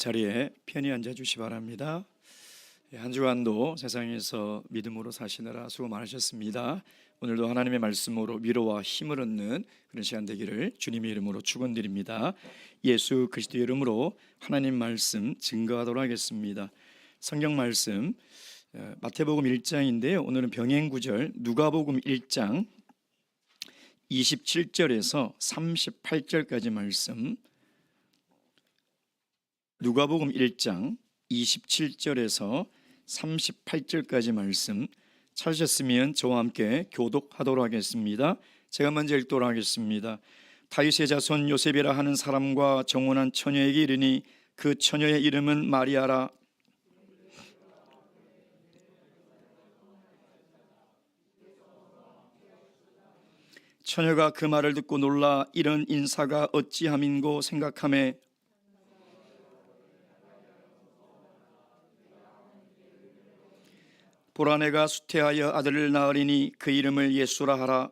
자리에 편히 앉아 주시 바랍니다. 한 주간도 세상에서 믿음으로 사시느라 수고 많으셨습니다. 오늘도 하나님의 말씀으로 위로와 힘을 얻는 그런 시간 되기를 주님의 이름으로 축원드립니다. 예수 그리스도의 이름으로 하나님 말씀 증거하도록 하겠습니다. 성경 말씀 마태복음 1장인데요. 오늘은 병행 구절 누가복음 1장 27절에서 38절까지 말씀, 누가복음 1장 27절에서 38절까지 말씀 찾으셨으면 저와 함께 교독하도록 하겠습니다. 제가 먼저 읽도록 하겠습니다. 다윗의 자손 요셉이라 하는 사람과 정혼한 처녀에게 이르니 그 처녀의 이름은 마리아라. 처녀가 그 말을 듣고 놀라 이런 인사가 어찌함인고 생각하매 보라 내가 수태하여 아들을 낳으리니 그 이름을 예수라 하라.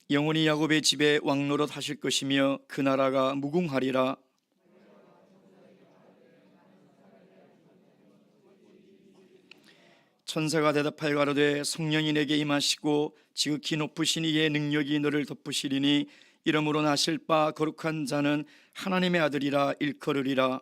영원히 야곱의 집에 왕노릇 하실 것이며 그 나라가 무궁하리라. 천사가 대답하여 가로되 성령이 내게 임하시고 지극히 높으신 이의 능력이 너를 덮으시리니 이러므로 나실 바 거룩한 자는 하나님의 아들이라 일컬으리라.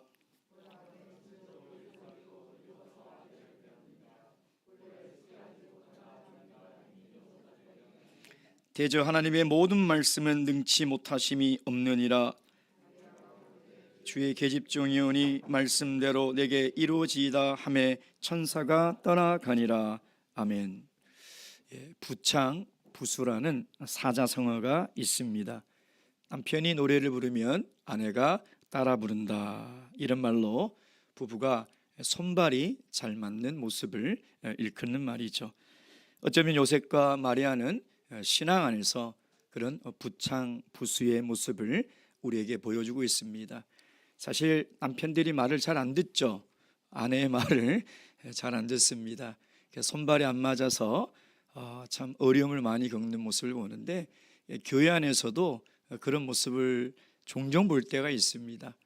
대저 하나님의 모든 말씀은 능치 못하심이 없느니라. 주의 계집종이오니 말씀대로 내게 이루어지이다 하매 천사가 떠나가니라. 아멘. 부창, 부수라는 사자성어가 있습니다. 남편이 노래를 부르면 아내가 따라 부른다, 이런 말로 부부가 손발이 잘 맞는 모습을 일컫는 말이죠. 어쩌면 요셉과 마리아는 신앙 안에서 그런 부창, 부수의 모습을 우리에게 보여주고 있습니다. 사실 남편들이 말을 잘 안 듣죠. 아내의 말을 잘 안 듣습니다. 손발이 안 맞아서 참 어려움을 많이 겪는 모습을 보는데, 교회 안에서도 그런 모습을 종종 볼 때가 있습니다.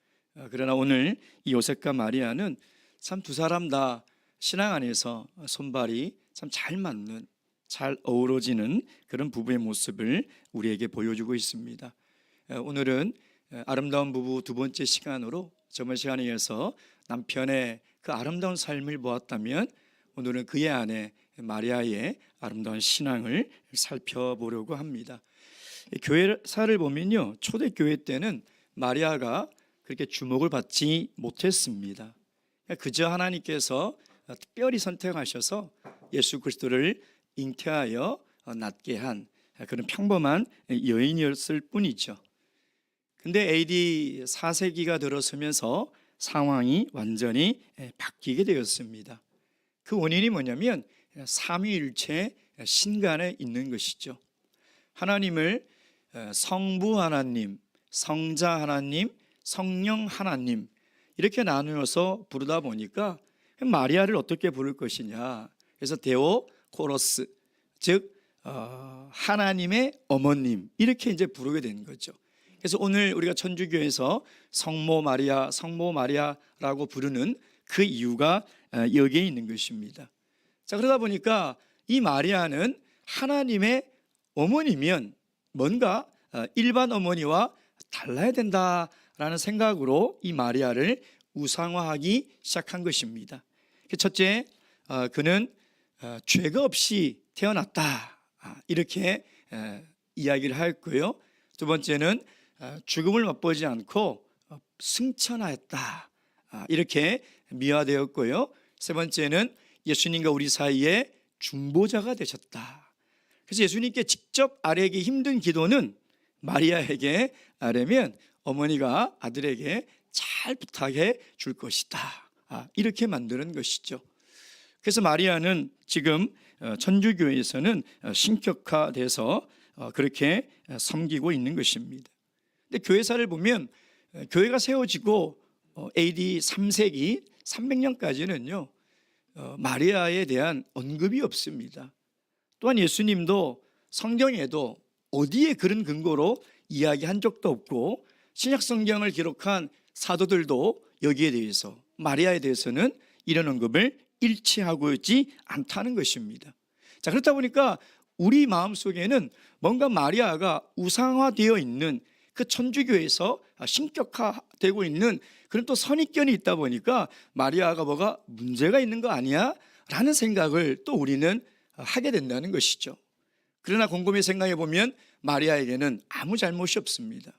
그러나 오늘 이 요셉과 마리아는 참 두 사람 다 신앙 안에서 손발이 참 잘 맞는, 잘 어우러지는 그런 부부의 모습을 우리에게 보여주고 있습니다. 오늘은 아름다운 부부 두 번째 시간으로 저번 시간에 이어서 남편의 그 아름다운 삶을 보았다면, 오늘은 그의 아내 마리아의 아름다운 신앙을 살펴보려고 합니다. 교회사를 보면요, 초대교회 때는 마리아가 그렇게 주목을 받지 못했습니다. 그저 하나님께서 특별히 선택하셔서 예수 그리스도를 잉태하여 낳게 한 그런 평범한 여인이었을 뿐이죠. 근데 AD 4세기가 들어서면서 상황이 완전히 바뀌게 되었습니다. 그 원인이 뭐냐면 삼위일체 신간에 있는 것이죠. 하나님을 성부 하나님, 성자 하나님, 성령 하나님 이렇게 나누어서 부르다 보니까 마리아를 어떻게 부를 것이냐. 그래서 데오 코로스, 즉 하나님의 어머님, 이렇게 이제 부르게 된 거죠. 그래서 오늘 우리가 천주교에서 성모 마리아, 성모 마리아라고 부르는 그 이유가 여기에 있는 것입니다. 자, 그러다 보니까 이 마리아는 하나님의 어머니면 뭔가 일반 어머니와 달라야 된다라는 생각으로 이 마리아를 우상화하기 시작한 것입니다. 첫째, 그는 죄가 없이 태어났다, 이렇게 이야기를 했고요. 두 번째는 죽음을 맛보지 않고 승천하였다, 이렇게 미화되었고요. 세 번째는 예수님과 우리 사이에 중보자가 되셨다. 그래서 예수님께 직접 아뢰기 힘든 기도는 마리아에게 아뢰면 어머니가 아들에게 잘 부탁해 줄 것이다, 이렇게 만드는 것이죠. 그래서 마리아는 지금 천주교에서는 신격화돼서 그렇게 섬기고 있는 것입니다. 근데 교회사를 보면 교회가 세워지고 AD 3세기 300년까지는요 마리아에 대한 언급이 없습니다. 또한 예수님도 성경에도 어디에 그런 근거로 이야기한 적도 없고 신약 성경을 기록한 사도들도 여기에 대해서, 마리아에 대해서는 이런 언급을 일치하고 있지 않다는 것입니다. 자, 그렇다 보니까 우리 마음속에는 뭔가 마리아가 우상화되어 있는 그 천주교에서 신격화되고 있는 그런 또 선입견이 있다 보니까 마리아가 뭐가 문제가 있는 거 아니야? 라는 생각을 또 우리는 하게 된다는 것이죠. 그러나 곰곰이 생각해 보면 마리아에게는 아무 잘못이 없습니다.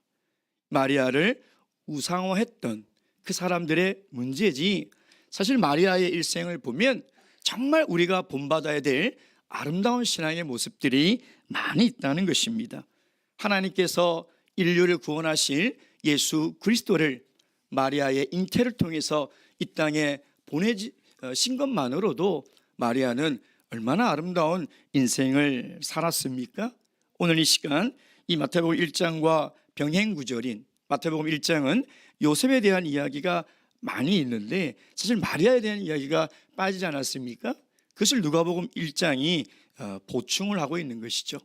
마리아를 우상화했던 그 사람들의 문제지, 사실 마리아의 일생을 보면 정말 우리가 본받아야 될 아름다운 신앙의 모습들이 많이 있다는 것입니다. 하나님께서 인류를 구원하실 예수 그리스도를 마리아의 잉태를 통해서 이 땅에 보내신 것만으로도 마리아는 얼마나 아름다운 인생을 살았습니까? 오늘 이 시간 이 마태복음 1장과 병행구절인 마태복음 1장은 요셉에 대한 이야기가 많이 있는데 사실 마리아에 대한 이야기가 빠지지 않았습니까? 그것을 누가복음 1장이 보충을 하고 있는 것이죠.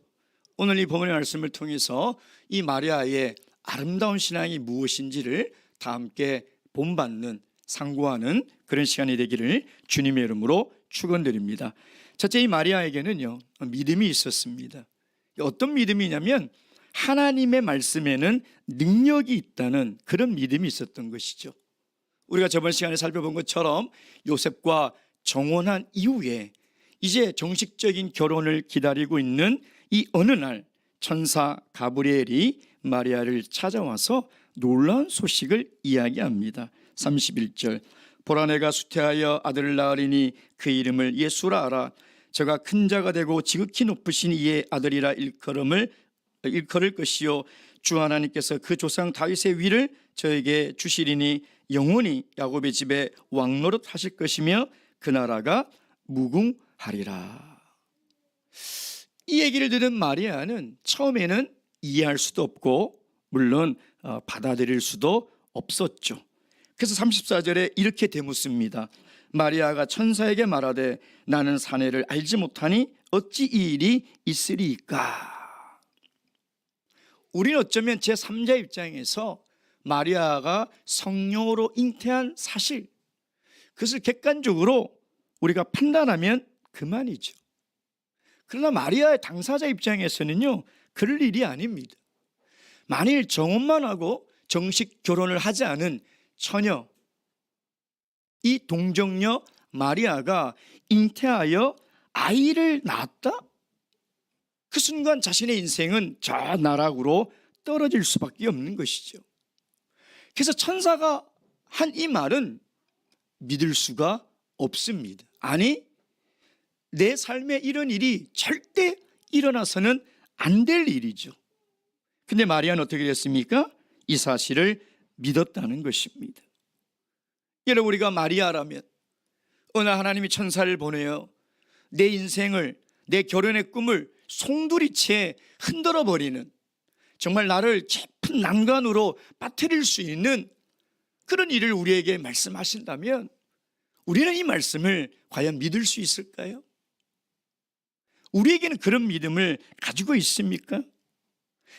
오늘 이 본문의 말씀을 통해서 이 마리아의 아름다운 신앙이 무엇인지를 다 함께 본받는, 상고하는 그런 시간이 되기를 주님의 이름으로 축원드립니다. 첫째, 이 마리아에게는요 믿음이 있었습니다. 어떤 믿음이냐면 하나님의 말씀에는 능력이 있다는 그런 믿음이 있었던 것이죠. 우리가 저번 시간에 살펴본 것처럼 요셉과 정혼한 이후에 이제 정식적인 결혼을 기다리고 있는 이 어느 날 천사 가브리엘이 마리아를 찾아와서 놀라운 소식을 이야기합니다. 31절, 보라 내가 수태하여 아들을 낳으리니 그 이름을 예수라 하라. 저가 큰 자가 되고 지극히 높으신 이의 아들이라 일컬을 것이요 주 하나님께서 그 조상 다윗의 위를 저에게 주시리니 영원히 야곱의 집에 왕노릇 하실 것이며 그 나라가 무궁하리라. 이 얘기를 들은 마리아는 처음에는 이해할 수도 없고 물론 받아들일 수도 없었죠. 그래서 34절에 이렇게 되묻습니다. 마리아가 천사에게 말하되 나는 사내를 알지 못하니 어찌 이 일이 있으리이까. 우리는 어쩌면 제3자 입장에서 마리아가 성령으로 잉태한 사실, 그것을 객관적으로 우리가 판단하면 그만이죠. 그러나 마리아의 당사자 입장에서는요 그럴 일이 아닙니다. 만일 정혼만 하고 정식 결혼을 하지 않은 처녀, 이 동정녀 마리아가 잉태하여 아이를 낳았다? 그 순간 자신의 인생은 저 나락으로 떨어질 수밖에 없는 것이죠. 그래서 천사가 한 이 말은 믿을 수가 없습니다. 아니, 내 삶에 이런 일이 절대 일어나서는 안 될 일이죠. 근데 마리아는 어떻게 됐습니까? 이 사실을 믿었다는 것입니다. 여러분, 우리가 마리아라면 어느 하나님이 천사를 보내어 내 인생을, 내 결혼의 꿈을 송두리째 흔들어 버리는, 정말 나를 깊은 난간으로 빠뜨릴 수 있는 그런 일을 우리에게 말씀하신다면 우리는 이 말씀을 과연 믿을 수 있을까요? 우리에게는 그런 믿음을 가지고 있습니까?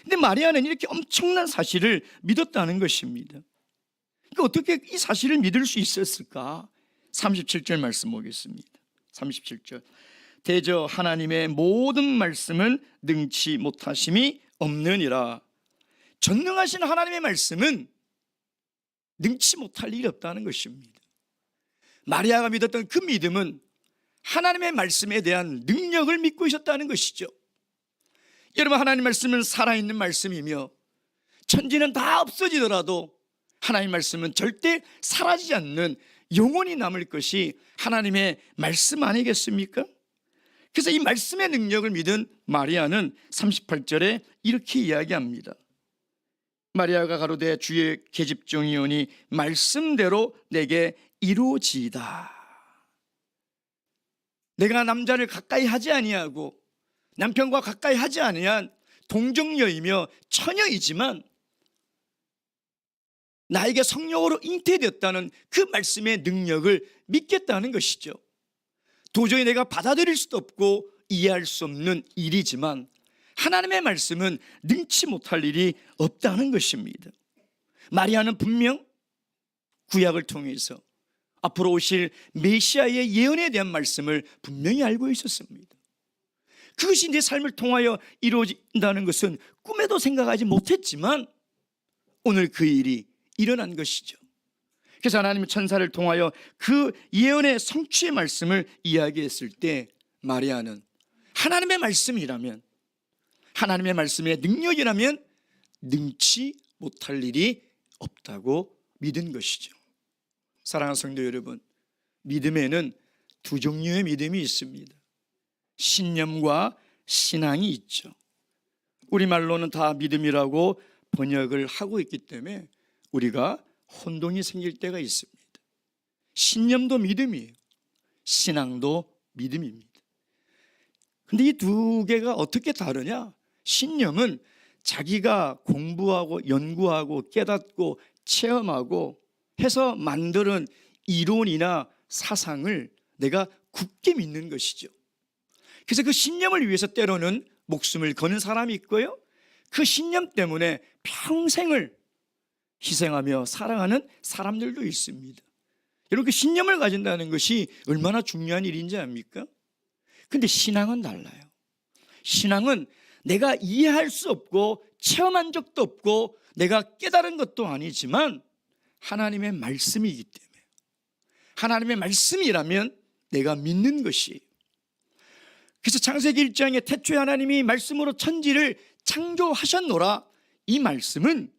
근데 마리아는 이렇게 엄청난 사실을 믿었다는 것입니다. 그러니까 어떻게 이 사실을 믿을 수 있었을까? 37절 말씀 보겠습니다. 37절, 대저 하나님의 모든 말씀은 능치 못하심이 없느니라. 전능하신 하나님의 말씀은 능치 못할 일이 없다는 것입니다. 마리아가 믿었던 그 믿음은 하나님의 말씀에 대한 능력을 믿고 있었다는 것이죠. 여러분, 하나님의 말씀은 살아있는 말씀이며 천지는 다 없어지더라도 하나님의 말씀은 절대 사라지지 않는 영원히 남을 것이 하나님의 말씀 아니겠습니까? 그래서 이 말씀의 능력을 믿은 마리아는 38절에 이렇게 이야기합니다. 마리아가 가로되 주의 계집종이오니 말씀대로 내게 이루어지이다. 내가 남자를 가까이 하지 아니하고 남편과 가까이 하지 아니한 동정녀이며 처녀이지만 나에게 성령으로 잉태되었다는 그 말씀의 능력을 믿겠다는 것이죠. 도저히 내가 받아들일 수도 없고 이해할 수 없는 일이지만 하나님의 말씀은 능치 못할 일이 없다는 것입니다. 마리아는 분명 구약을 통해서 앞으로 오실 메시아의 예언에 대한 말씀을 분명히 알고 있었습니다. 그것이 내 삶을 통하여 이루어진다는 것은 꿈에도 생각하지 못했지만 오늘 그 일이 일어난 것이죠. 그래서 하나님의 천사를 통하여 그 예언의 성취의 말씀을 이야기했을 때 마리아는 하나님의 말씀이라면, 하나님의 말씀의 능력이라면 능치 못할 일이 없다고 믿은 것이죠. 사랑하는 성도 여러분, 믿음에는 두 종류의 믿음이 있습니다. 신념과 신앙이 있죠. 우리말로는 다 믿음이라고 번역을 하고 있기 때문에 우리가 혼동이 생길 때가 있습니다. 신념도 믿음이에요. 신앙도 믿음입니다. 근데 이 두 개가 어떻게 다르냐? 신념은 자기가 공부하고 연구하고 깨닫고 체험하고 해서 만드는 이론이나 사상을 내가 굳게 믿는 것이죠. 그래서 그 신념을 위해서 때로는 목숨을 거는 사람이 있고요, 그 신념 때문에 평생을 희생하며 사랑하는 사람들도 있습니다. 여러분, 그 신념을 가진다는 것이 얼마나 중요한 일인지 압니까? 근데 신앙은 달라요. 신앙은 내가 이해할 수 없고 체험한 적도 없고 내가 깨달은 것도 아니지만 하나님의 말씀이기 때문에, 하나님의 말씀이라면 내가 믿는 것이에요. 그래서 창세기 1장에 태초에 하나님이 말씀으로 천지를 창조하셨노라, 이 말씀은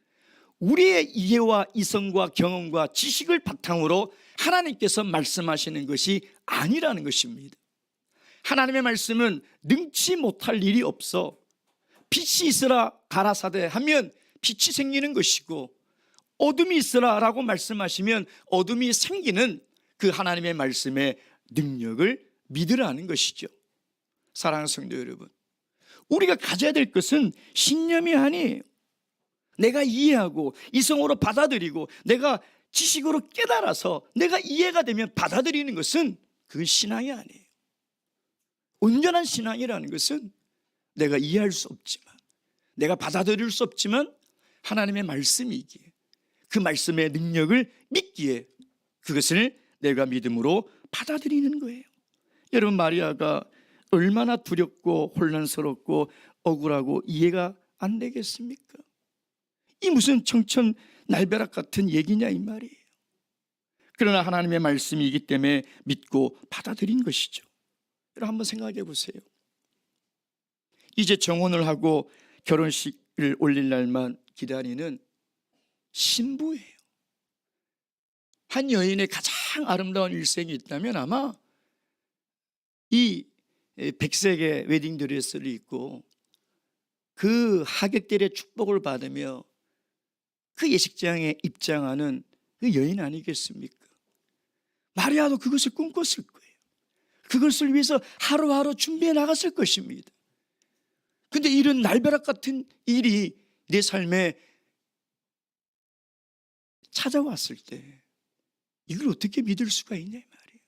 우리의 이해와 이성과 경험과 지식을 바탕으로 하나님께서 말씀하시는 것이 아니라는 것입니다. 하나님의 말씀은 능치 못할 일이 없어 빛이 있으라 가라사대 하면 빛이 생기는 것이고, 어둠이 있으라 라고 말씀하시면 어둠이 생기는 그 하나님의 말씀의 능력을 믿으라는 것이죠. 사랑하는 성도 여러분, 우리가 가져야 될 것은 신념이 아니에요. 내가 이해하고 이성으로 받아들이고 내가 지식으로 깨달아서 내가 이해가 되면 받아들이는 것은 그건 신앙이 아니에요. 온전한 신앙이라는 것은 내가 이해할 수 없지만, 내가 받아들일 수 없지만 하나님의 말씀이기에, 그 말씀의 능력을 믿기에 그것을 내가 믿음으로 받아들이는 거예요. 여러분, 마리아가 얼마나 두렵고 혼란스럽고 억울하고 이해가 안 되겠습니까? 이 무슨 청천 날벼락 같은 얘기냐 이 말이에요. 그러나 하나님의 말씀이기 때문에 믿고 받아들인 것이죠. 여러분, 한번 생각해 보세요. 이제 정혼을 하고 결혼식을 올릴 날만 기다리는 신부예요. 한 여인의 가장 아름다운 일생이 있다면 아마 이 백색의 웨딩드레스를 입고 그 하객들의 축복을 받으며 그 예식장에 입장하는 그 여인 아니겠습니까? 마리아도 그것을 꿈꿨을 거예요. 그것을 위해서 하루하루 준비해 나갔을 것입니다. 근데 이런 날벼락 같은 일이 내 삶에 찾아왔을 때 이걸 어떻게 믿을 수가 있냐 이 말이에요.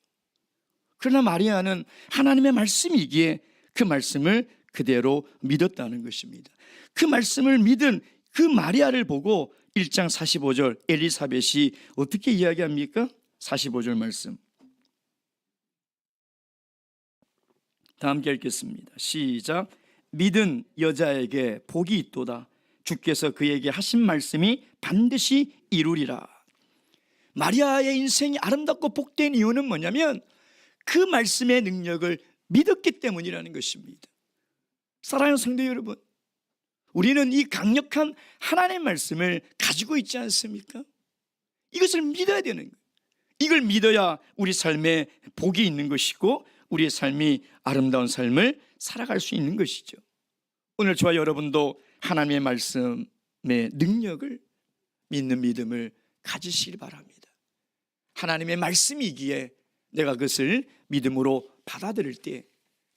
그러나 마리아는 하나님의 말씀이기에 그 말씀을 그대로 믿었다는 것입니다. 그 말씀을 믿은 그 마리아를 보고 1장 45절 엘리사벳이 어떻게 이야기합니까? 45절 말씀 다 함께 읽겠습니다. 시작. 믿은 여자에게 복이 있도다. 주께서 그에게 하신 말씀이 반드시 이루리라. 마리아의 인생이 아름답고 복된 이유는 뭐냐면 그 말씀의 능력을 믿었기 때문이라는 것입니다. 사랑하는 성도 여러분, 우리는 이 강력한 하나님의 말씀을 가지고 있지 않습니까? 이것을 믿어야 되는 거예요. 이걸 믿어야 우리 삶에 복이 있는 것이고 우리의 삶이 아름다운 삶을 살아갈 수 있는 것이죠. 오늘 저와 여러분도 하나님의 말씀의 능력을 믿는 믿음을 가지시길 바랍니다. 하나님의 말씀이기에 내가 그것을 믿음으로 받아들일 때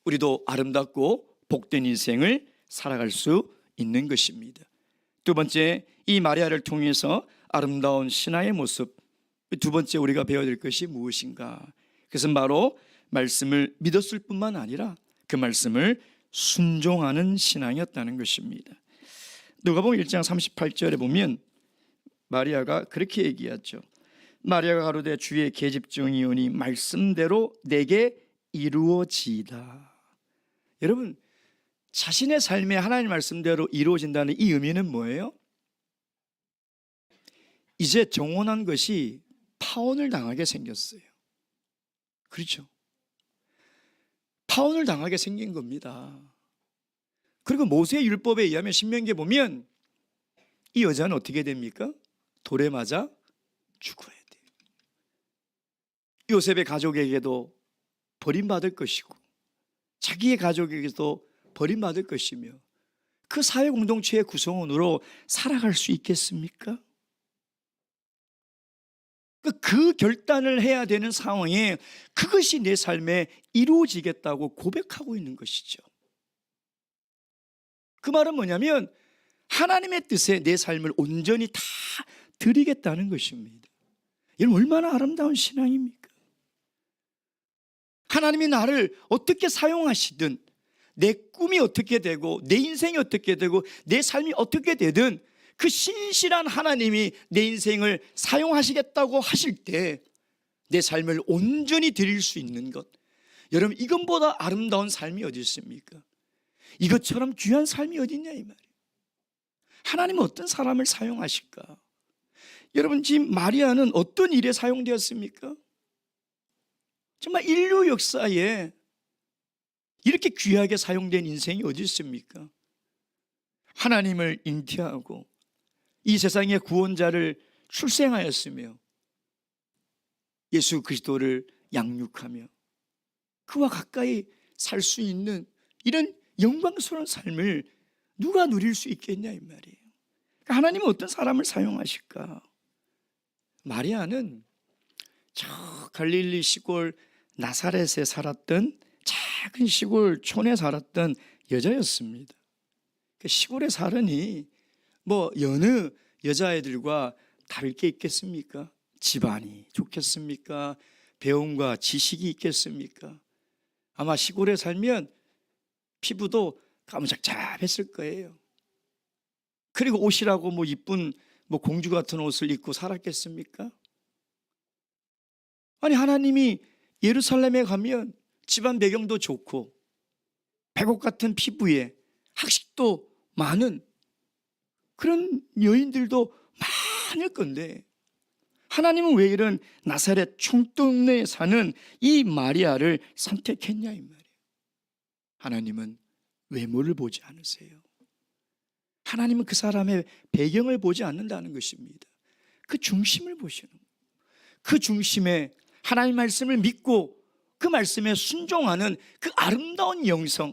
우리도 아름답고 복된 인생을 살아갈 수 있는 것입니다. 두 번째, 이 마리아를 통해서 아름다운 신앙의 모습, 두 번째 우리가 배워야 될 것이 무엇인가? 그것은 바로 말씀을 믿었을 뿐만 아니라 그 말씀을 순종하는 신앙이었다는 것입니다. 누가복음 1장 38절에 보면 마리아가 그렇게 얘기하죠. 마리아가 가로되 주의 계집종이오니 말씀대로 내게 이루어지이다. 여러분, 자신의 삶에 하나님 말씀대로 이루어진다는 이 의미는 뭐예요? 이제 정원한 것이 파혼을 당하게 생겼어요. 그렇죠? 파혼을 당하게 생긴 겁니다. 그리고 모세의 율법에 의하면 신명기에 보면 이 여자는 어떻게 됩니까? 돌에 맞아 죽어야 돼요. 요셉의 가족에게도 버림받을 것이고 자기의 가족에게도 버림받을 것이며 그 사회 공동체의 구성원으로 살아갈 수 있겠습니까? 그 결단을 해야 되는 상황에 그것이 내 삶에 이루어지겠다고 고백하고 있는 것이죠. 그 말은 뭐냐면 하나님의 뜻에 내 삶을 온전히 다 드리겠다는 것입니다. 여러분, 얼마나 아름다운 신앙입니까? 하나님이 나를 어떻게 사용하시든 내 꿈이 어떻게 되고 내 인생이 어떻게 되고 내 삶이 어떻게 되든 그 신실한 하나님이 내 인생을 사용하시겠다고 하실 때 내 삶을 온전히 드릴 수 있는 것, 여러분, 이것보다 아름다운 삶이 어디 있습니까? 이것처럼 귀한 삶이 어디 있냐 이 말이에요. 하나님은 어떤 사람을 사용하실까? 여러분, 지금 마리아는 어떤 일에 사용되었습니까? 정말 인류 역사에 이렇게 귀하게 사용된 인생이 어디 있습니까? 하나님을 잉태하고 이 세상의 구원자를 출생하였으며 예수 그리스도를 양육하며 그와 가까이 살 수 있는 이런 영광스러운 삶을 누가 누릴 수 있겠냐 이 말이에요. 그러니까 하나님은 어떤 사람을 사용하실까? 마리아는 저 갈릴리 시골 나사렛에 살았던 작은 시골 촌에 살았던 여자였습니다. 시골에 사느니 뭐 여느 여자애들과 다를 게 있겠습니까? 집안이 좋겠습니까? 배움과 지식이 있겠습니까? 아마 시골에 살면 피부도 까무잡잡했을 거예요. 그리고 옷이라고 뭐 이쁜 뭐 공주 같은 옷을 입고 살았겠습니까? 아니, 하나님이 예루살렘에 가면 집안 배경도 좋고 백옥 같은 피부에 학식도 많은 그런 여인들도 많을 건데 하나님은 왜 이런 나사렛 총동네에 사는 이 마리아를 선택했냐 이 말이에요. 하나님은 외모를 보지 않으세요. 하나님은 그 사람의 배경을 보지 않는다는 것입니다. 그 중심을 보시는 거예요. 그 중심에 하나님 말씀을 믿고 그 말씀에 순종하는 그 아름다운 영성,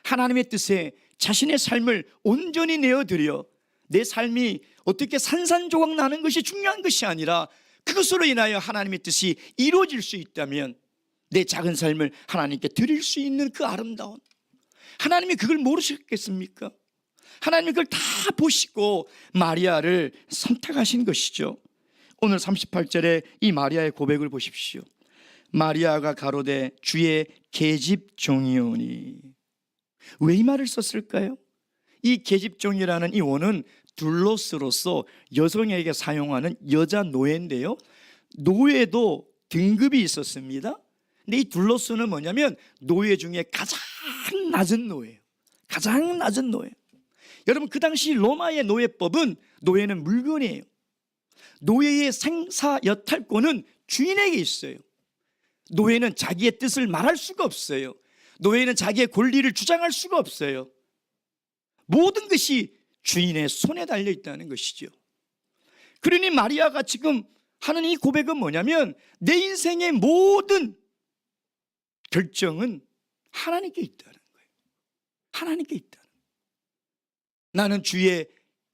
하나님의 뜻에 자신의 삶을 온전히 내어드려 내 삶이 어떻게 산산조각 나는 것이 중요한 것이 아니라 그것으로 인하여 하나님의 뜻이 이루어질 수 있다면 내 작은 삶을 하나님께 드릴 수 있는 그 아름다운, 하나님이 그걸 모르셨겠습니까? 하나님이 그걸 다 보시고 마리아를 선택하신 것이죠. 오늘 38절에 이 마리아의 고백을 보십시오. 마리아가 가로되 주의 계집종이오니. 왜 이 말을 썼을까요? 이 계집종이라는 이 원은 둘로스로서 여성에게 사용하는 여자 노예인데요, 노예도 등급이 있었습니다. 근데 이 둘로스는 뭐냐면 노예 중에 가장 낮은 노예예요. 가장 낮은 노예. 여러분, 그 당시 로마의 노예법은 노예는 물건이에요. 노예의 생사 여탈권은 주인에게 있어요. 노예는 자기의 뜻을 말할 수가 없어요. 노예는 자기의 권리를 주장할 수가 없어요. 모든 것이 주인의 손에 달려 있다는 것이죠. 그러니 마리아가 지금 하는 이 고백은 뭐냐면 내 인생의 모든 결정은 하나님께 있다는 거예요. 하나님께 있다는 거예요. 나는 주의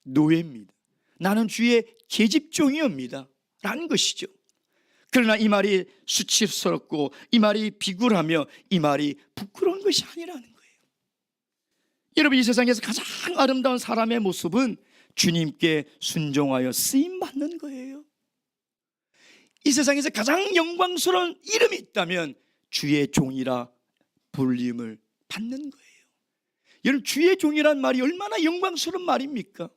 노예입니다. 나는 주의 계집종이옵니다 라는 것이죠. 그러나 이 말이 수치스럽고 이 말이 비굴하며 이 말이 부끄러운 것이 아니라는 거예요. 여러분, 이 세상에서 가장 아름다운 사람의 모습은 주님께 순종하여 쓰임받는 거예요. 이 세상에서 가장 영광스러운 이름이 있다면 주의 종이라 불림을 받는 거예요. 여러분, 주의 종이란 말이 얼마나 영광스러운 말입니까?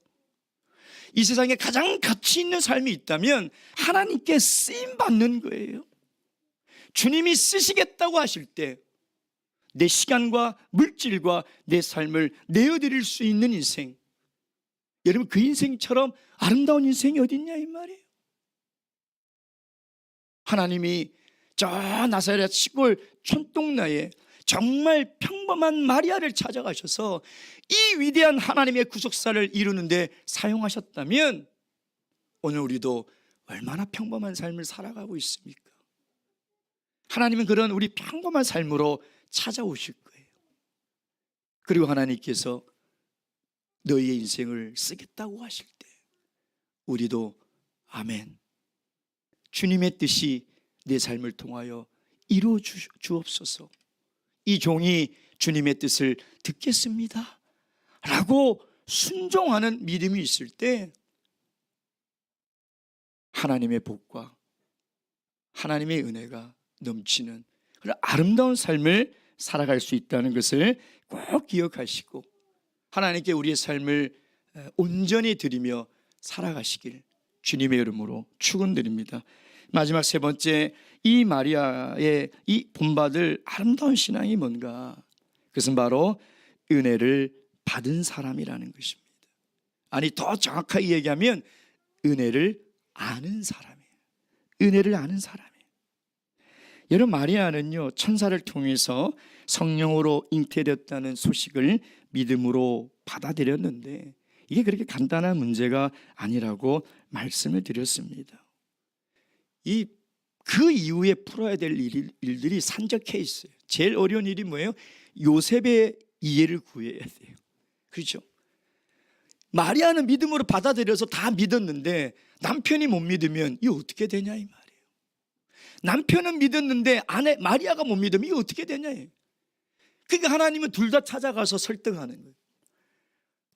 이 세상에 가장 가치 있는 삶이 있다면 하나님께 쓰임 받는 거예요. 주님이 쓰시겠다고 하실 때 내 시간과 물질과 내 삶을 내어드릴 수 있는 인생, 여러분, 그 인생처럼 아름다운 인생이 어디 있냐 이 말이에요. 하나님이 저 나사렛 시골 촌동네에 정말 평범한 마리아를 찾아가셔서 이 위대한 하나님의 구속사를 이루는데 사용하셨다면 오늘 우리도 얼마나 평범한 삶을 살아가고 있습니까? 하나님은 그런 우리 평범한 삶으로 찾아오실 거예요. 그리고 하나님께서 너희의 인생을 쓰겠다고 하실 때 우리도 아멘, 주님의 뜻이 내 삶을 통하여 이루어 주옵소서, 이 종이 주님의 뜻을 듣겠습니다 라고 순종하는 믿음이 있을 때 하나님의 복과 하나님의 은혜가 넘치는 그런 아름다운 삶을 살아갈 수 있다는 것을 꼭 기억하시고 하나님께 우리의 삶을 온전히 드리며 살아가시길 주님의 이름으로 축원드립니다. 마지막 세 번째, 이 마리아의 이 본받을 아름다운 신앙이 뭔가? 그것은 바로 은혜를 받은 사람이라는 것입니다. 아니, 더 정확하게 얘기하면 은혜를 아는 사람이에요. 은혜를 아는 사람이에요. 여러분, 마리아는요, 천사를 통해서 성령으로 잉태되었다는 소식을 믿음으로 받아들였는데 이게 그렇게 간단한 문제가 아니라고 말씀을 드렸습니다. 그 이후에 풀어야 될 일들이 산적해 있어요. 제일 어려운 일이 뭐예요? 요셉의 이해를 구해야 돼요. 그렇죠? 마리아는 믿음으로 받아들여서 다 믿었는데 남편이 못 믿으면 이거 어떻게 되냐 이 말이에요. 남편은 믿었는데 아내 마리아가 못 믿으면 이거 어떻게 되냐. 그러니까 하나님은 둘 다 찾아가서 설득하는 거예요.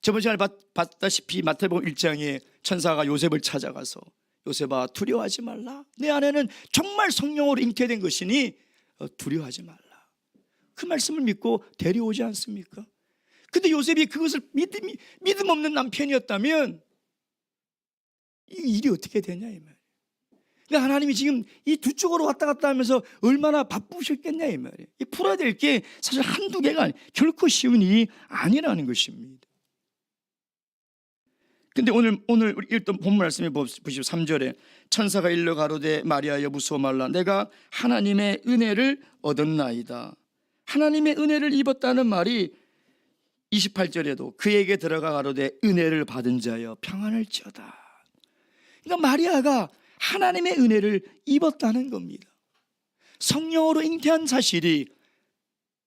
저번 시간에 봤다시피 마태복음 1장에 천사가 요셉을 찾아가서 요셉아, 두려워하지 말라. 내 아내는 정말 성령으로 잉태된 것이니 두려워하지 말라. 그 말씀을 믿고 데려오지 않습니까? 근데 요셉이 그것을 믿음 없는 남편이었다면 이 일이 어떻게 되냐 이 말이에요. 그러니까 하나님이 지금 이 두 쪽으로 왔다 갔다 하면서 얼마나 바쁘셨겠냐 이 말이에요. 풀어야 될 게 사실 한두 개가 결코 쉬운 일이 아니라는 것입니다. 근데 오늘 읽던 본 말씀에 보시오. 3절에 천사가 일러 가로되 마리아여 무서워 말라. 내가 하나님의 은혜를 얻었나이다. 하나님의 은혜를 입었다는 말이 28절에도 그에게 들어가 가로되 은혜를 받은 자여 평안을 지어다. 그러니까 마리아가 하나님의 은혜를 입었다는 겁니다. 성령으로 잉태한 사실이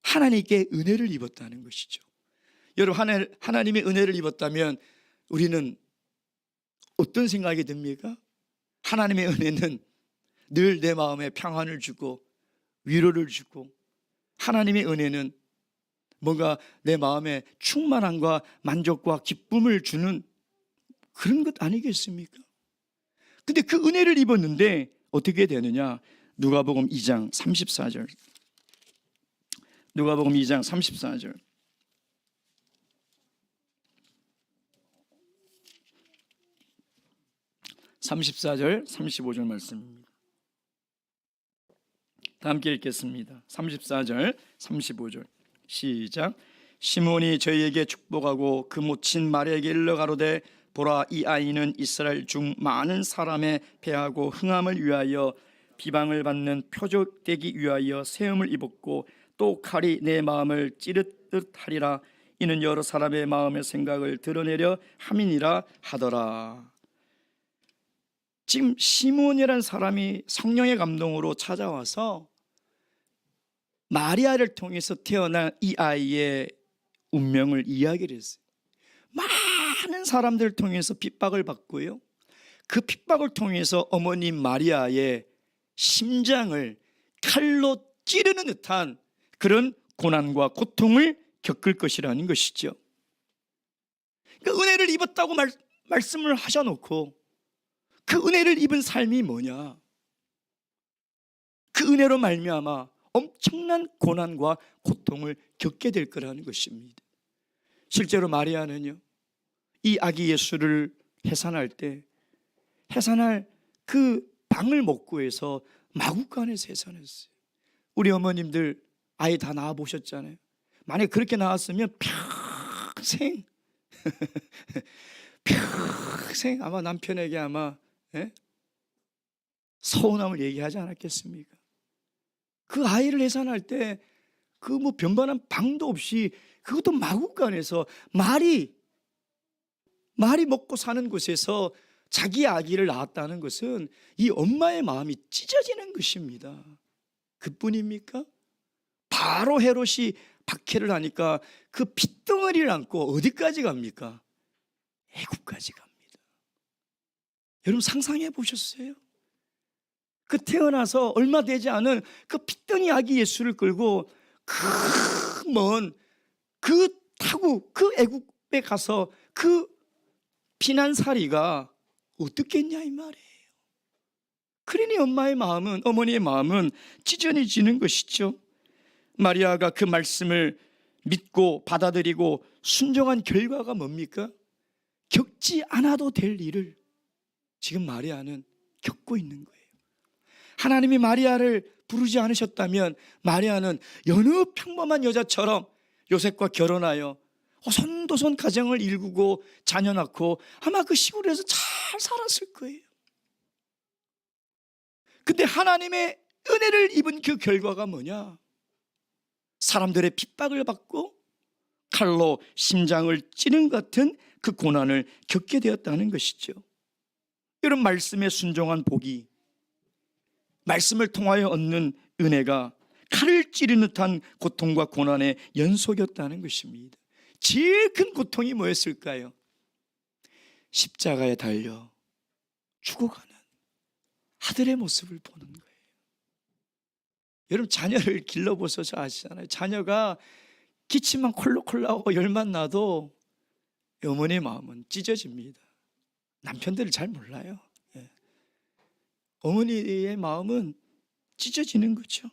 하나님께 은혜를 입었다는 것이죠. 여러분, 하나님의 은혜를 입었다면 우리는 어떤 생각이 듭니까? 하나님의 은혜는 늘 내 마음에 평안을 주고 위로를 주고, 하나님의 은혜는 뭔가 내 마음에 충만함과 만족과 기쁨을 주는 그런 것 아니겠습니까? 근데 그 은혜를 입었는데 어떻게 되느냐? 누가복음 2장 34절. 누가복음 2장 34절. (34절) (35절) 말씀입니다. 다 함께 읽겠습니다. 34절 35절 시작. 시몬이 저희에게 축복하고 그 모친 마리아에게 일러 가로되 보라, 이 아이는 이스라엘 중 많은 사람의 패하고 흥함을 위하여 비방을 받는 표적되기 위하여 세움을 입었고 또 칼이 내 마음을 찌르듯 하리라. 이는 여러 사람의 마음의 생각을 드러내려 함이니라 하더라. 지금 시몬이라는 사람이 성령의 감동으로 찾아와서 마리아를 통해서 태어난 이 아이의 운명을 이야기를 했어요. 많은 사람들을 통해서 핍박을 받고요, 그 핍박을 통해서 어머님 마리아의 심장을 칼로 찌르는 듯한 그런 고난과 고통을 겪을 것이라는 것이죠. 그러니까 은혜를 입었다고 말씀을 하셔놓고 그 은혜를 입은 삶이 뭐냐? 그 은혜로 말미암아 엄청난 고난과 고통을 겪게 될 거라는 것입니다. 실제로 마리아는요, 이 아기 예수를 해산할 때 해산할 그 방을 못 구해서 마구간에서 해산했어요. 우리 어머님들 아이 다 낳아 보셨잖아요. 만약에 그렇게 나왔으면 평생 평생 아마 남편에게 아마 서운함을 얘기하지 않았겠습니까? 그 아이를 해산할 때 그 뭐 변변한 방도 없이 그것도 마구간에서 말이 먹고 사는 곳에서 자기 아기를 낳았다는 것은 이 엄마의 마음이 찢어지는 것입니다. 그뿐입니까? 바로 헤롯이 박해를 하니까 그 핏덩어리를 안고 어디까지 갑니까? 애국까지 갑니다. 여러분 상상해 보셨어요? 그 태어나서 얼마 되지 않은 그 핏덩이 아기 예수를 끌고 그 먼 그 타국 그 애국에 가서 그 피난살이가 어떻겠냐 이 말이에요. 그러니 엄마의 마음은, 어머니의 마음은 찢어지는 것이죠. 마리아가 그 말씀을 믿고 받아들이고 순종한 결과가 뭡니까? 겪지 않아도 될 일을 지금 마리아는 겪고 있는 거예요. 하나님이 마리아를 부르지 않으셨다면 마리아는 여느 평범한 여자처럼 요셉과 결혼하여 오손도손 가정을 일구고 자녀 낳고 아마 그 시골에서 잘 살았을 거예요. 근데 하나님의 은혜를 입은 그 결과가 뭐냐? 사람들의 핍박을 받고 칼로 심장을 찌는 같은 그 고난을 겪게 되었다는 것이죠. 이런 말씀에 순종한 복이, 말씀을 통하여 얻는 은혜가 칼을 찌르는 듯한 고통과 고난의 연속이었다는 것입니다. 제일 큰 고통이 뭐였을까요? 십자가에 달려 죽어가는 아들의 모습을 보는 거예요. 여러분 자녀를 길러보셔서 아시잖아요. 자녀가 기침만 콜록콜록하고 열만 나도 어머니의 마음은 찢어집니다. 남편들을 잘 몰라요. 어머니의 마음은 찢어지는 거죠.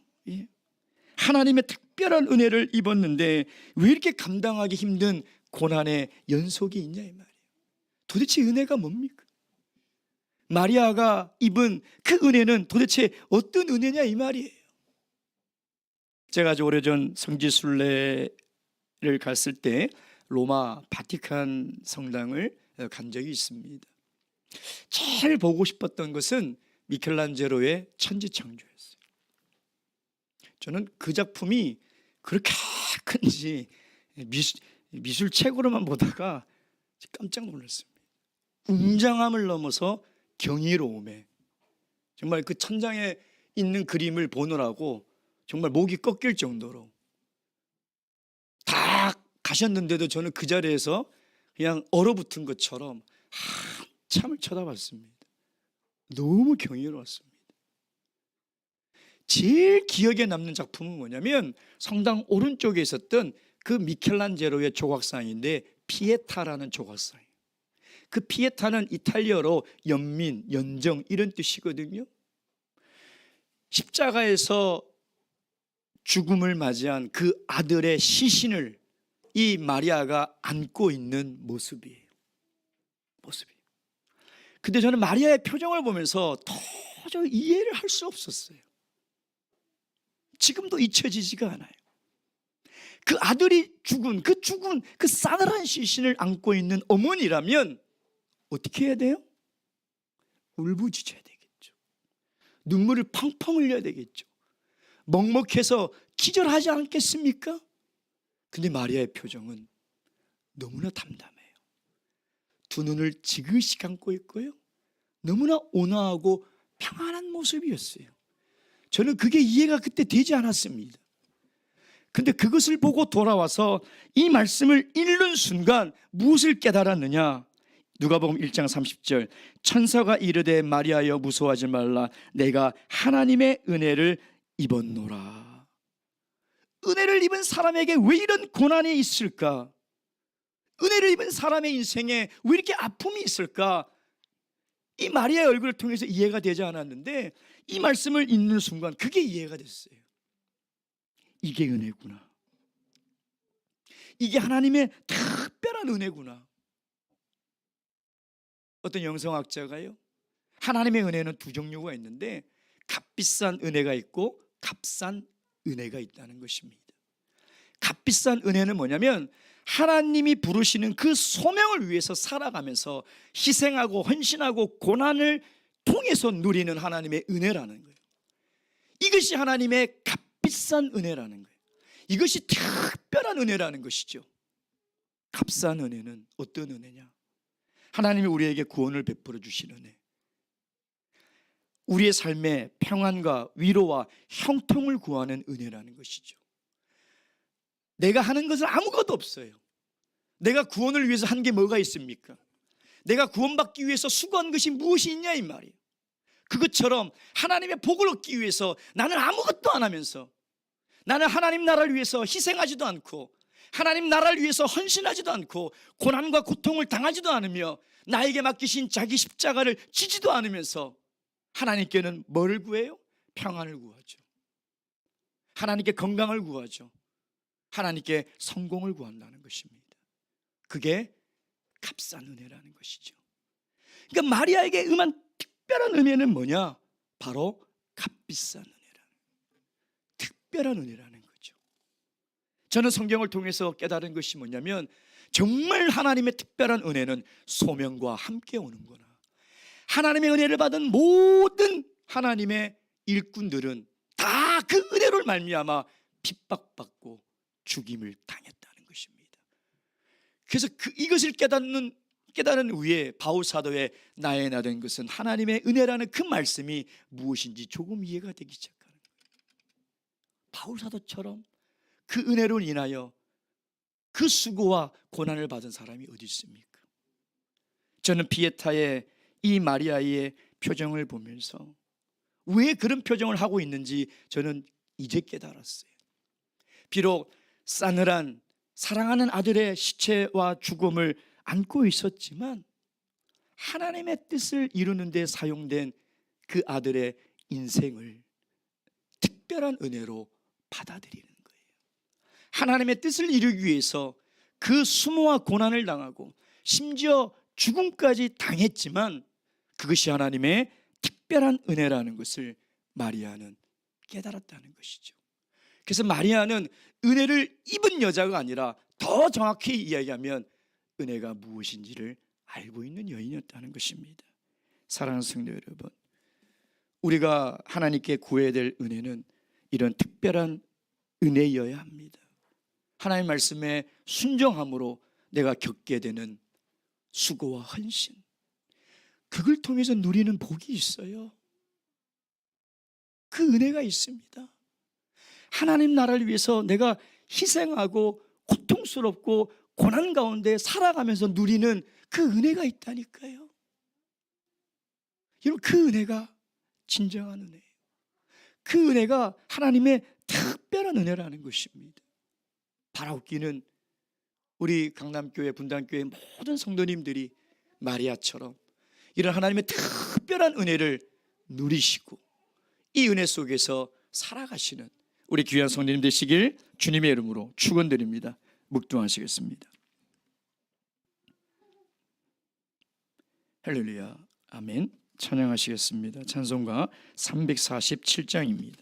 하나님의 특별한 은혜를 입었는데 왜 이렇게 감당하기 힘든 고난의 연속이 있냐 이 말이에요. 도대체 은혜가 뭡니까? 마리아가 입은 그 은혜는 도대체 어떤 은혜냐 이 말이에요. 제가 아주 오래전 성지순례를 갔을 때 로마 바티칸 성당을 간 적이 있습니다. 제일 보고 싶었던 것은 미켈란젤로의 천지창조였어요. 저는 그 작품이 그렇게 큰지 미술책으로만 보다가 깜짝 놀랐습니다. 웅장함을 넘어서 경이로움에, 정말 그 천장에 있는 그림을 보느라고 정말 목이 꺾일 정도로 다 가셨는데도 저는 그 자리에서 그냥 얼어붙은 것처럼 한참을 쳐다봤습니다. 너무 경이로웠습니다. 제일 기억에 남는 작품은 뭐냐면 성당 오른쪽에 있었던 그 미켈란젤로의 조각상인데 피에타라는 조각상이에요. 그 피에타는 이탈리아로 연민, 연정 이런 뜻이거든요. 십자가에서 죽음을 맞이한 그 아들의 시신을 이 마리아가 안고 있는 모습이에요. 근데 저는 마리아의 표정을 보면서 도저히 이해를 할 수 없었어요. 지금도 잊혀지지가 않아요. 그 아들이 죽은 그 싸늘한 시신을 안고 있는 어머니라면 어떻게 해야 돼요? 울부짖어야 되겠죠. 눈물을 펑펑 흘려야 되겠죠. 먹먹해서 기절하지 않겠습니까? 근데 마리아의 표정은 너무나 담담해요. 두 눈을 지그시 감고 있고요, 너무나 온화하고 평안한 모습이었어요. 저는 그게 이해가 그때 되지 않았습니다. 근데 그것을 보고 돌아와서 이 말씀을 읽는 순간 무엇을 깨달았느냐? 누가복음 1장 30절, 천사가 이르되 마리아여 무서워하지 말라, 내가 하나님의 은혜를 입었노라. 은혜를 입은 사람에게 왜 이런 고난이 있을까? 은혜를 입은 사람의 인생에 왜 이렇게 아픔이 있을까? 이 마리아의 얼굴을 통해서 이해가 되지 않았는데 이 말씀을 읽는 순간 그게 이해가 됐어요. 이게 은혜구나. 이게 하나님의 특별한 은혜구나. 어떤 영성학자가요, 하나님의 은혜는 두 종류가 있는데 값비싼 은혜가 있고 값싼 은혜가 있다는 것입니다. 값비싼 은혜는 뭐냐면 하나님이 부르시는 그 소명을 위해서 살아가면서 희생하고 헌신하고 고난을 통해서 누리는 하나님의 은혜라는 거예요. 이것이 하나님의 값비싼 은혜라는 거예요. 이것이 특별한 은혜라는 것이죠. 값싼 은혜는 어떤 은혜냐? 하나님이 우리에게 구원을 베풀어 주신 은혜, 우리의 삶에 평안과 위로와 형통을 구하는 은혜라는 것이죠. 내가 하는 것은 아무것도 없어요. 내가 구원을 위해서 한 게 뭐가 있습니까? 내가 구원받기 위해서 수고한 것이 무엇이 있냐 이 말이에요. 그것처럼 하나님의 복을 얻기 위해서 나는 아무것도 안 하면서, 나는 하나님 나라를 위해서 희생하지도 않고 하나님 나라를 위해서 헌신하지도 않고 고난과 고통을 당하지도 않으며 나에게 맡기신 자기 십자가를 지지도 않으면서 하나님께는 뭐를 구해요? 평안을 구하죠. 하나님께 건강을 구하죠. 하나님께 성공을 구한다는 것입니다. 그게 값싼 은혜라는 것이죠. 그러니까 마리아에게 임한 특별한 은혜는 뭐냐? 바로 값비싼 은혜라는, 특별한 은혜라는 거죠. 저는 성경을 통해서 깨달은 것이 뭐냐면 정말 하나님의 특별한 은혜는 소명과 함께 오는구나. 하나님의 은혜를 받은 모든 하나님의 일꾼들은 다 그 은혜로 말미암아 핍박받고 죽임을 당했다는 것입니다. 그래서 이것을 깨달은 후에 바울 사도의 나의 나 된 것은 하나님의 은혜라는 그 말씀이 무엇인지 조금 이해가 되기 시작하는 거예요. 바울 사도처럼 그 은혜로 인하여 그 수고와 고난을 받은 사람이 어디 있습니까? 저는 피에타의 이 마리아의 표정을 보면서 왜 그런 표정을 하고 있는지 저는 이제 깨달았어요. 비록 싸늘한 사랑하는 아들의 시체와 죽음을 안고 있었지만 하나님의 뜻을 이루는 데 사용된 그 아들의 인생을 특별한 은혜로 받아들이는 거예요. 하나님의 뜻을 이루기 위해서 그 수모와 고난을 당하고 심지어 죽음까지 당했지만 그것이 하나님의 특별한 은혜라는 것을 마리아는 깨달았다는 것이죠. 그래서 마리아는 은혜를 입은 여자가 아니라 더 정확히 이야기하면 은혜가 무엇인지를 알고 있는 여인이었다는 것입니다. 사랑하는 성도 여러분, 우리가 하나님께 구해야 될 은혜는 이런 특별한 은혜여야 합니다. 하나님 말씀에 순종함으로 내가 겪게 되는 수고와 헌신, 그걸 통해서 누리는 복이 있어요. 그 은혜가 있습니다. 하나님 나라를 위해서 내가 희생하고 고통스럽고 고난 가운데 살아가면서 누리는 그 은혜가 있다니까요. 여러분, 그 은혜가 진정한 은혜예요. 그 은혜가 하나님의 특별한 은혜라는 것입니다. 바라옵기는 우리 강남교회, 분당교회 모든 성도님들이 마리아처럼 이런 하나님의 특별한 은혜를 누리시고 이 은혜 속에서 살아가시는 우리 귀한 성도님 되시길 주님의 이름으로 축원드립니다. 묵도하시겠습니다. 할렐루야, 아멘. 찬양하시겠습니다. 찬송가 347장입니다.